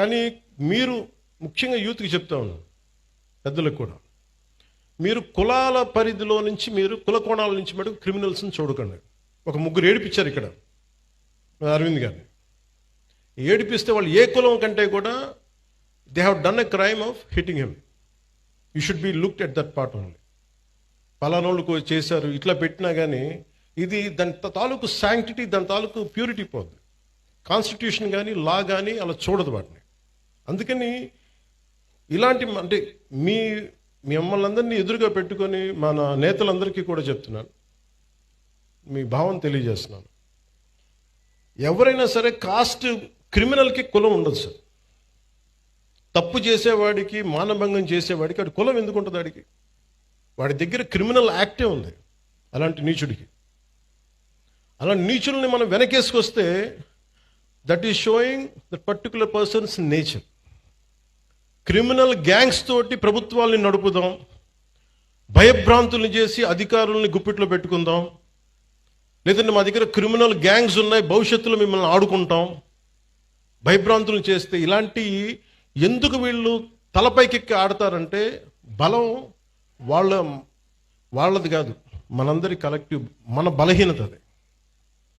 కానీ మీరు ముఖ్యంగా యూత్కి చెప్తా ఉన్నాను, పెద్దలకు కూడా, మీరు కులాల పరిధిలో నుంచి, మీరు కుల కోణాల నుంచి మటుకు క్రిమినల్స్ని చూడకండి. ఒక ముగ్గురు ఏడిపించారు ఇక్కడ అరవింద్ గారిని. ఏడిపిస్తే వాళ్ళు ఏ కులం కంటే కూడా they have done a crime of hitting him. You should be looked at that part only. పలానోళ్ళు చేశారు ఇట్లా పెట్టినా కానీ ఇది దాని తాలూకు శాంక్టిటీ, దాని తాలూకు ప్యూరిటీ పోద్ది. కాన్స్టిట్యూషన్ కానీ లా కానీ అలా చూడదు వాటిని. అందుకని ఇలాంటి అంటే మిమ్మల్ని అందరినీ ఎదురుగా పెట్టుకొని మన నేతలందరికీ కూడా చెప్తున్నాను, మీ భావం తెలియజేస్తున్నాను. ఎవరైనా సరే కాస్ట్ క్రిమినల్కి కులం ఉండదు సార్. తప్పు చేసేవాడికి, మానభంగం చేసేవాడికి వాడి కులం ఎందుకు ఉంటుంది? వాడి దగ్గర క్రిమినల్ యాక్టే ఉంది. అలాంటి నీచుడికి, అలాంటి నీచుల్ని మనం వెనకేసుకొస్తే that is showing that particular person's nature. Criminal gangs తోటి ప్రభుత్వాల్ని నడుపుదాం, భయభ్రాంతుల్ని చేసి అధికారుల్ని గుప్పిట్లో పెట్టుకుందాం, లేదంటే మా దగ్గర క్రిమినల్ గ్యాంగ్స్ ఉన్నాయి, భవిష్యత్తులో మిమ్మల్ని ఆడుకుంటాం, భయభ్రాంతులను చేస్తే ఇలాంటి ఎందుకు వీళ్ళు తలపైకెక్కి ఆడతారంటే బలం వాళ్ళది కాదు, మనందరి కలెక్టివ్, మన బలహీనత అది.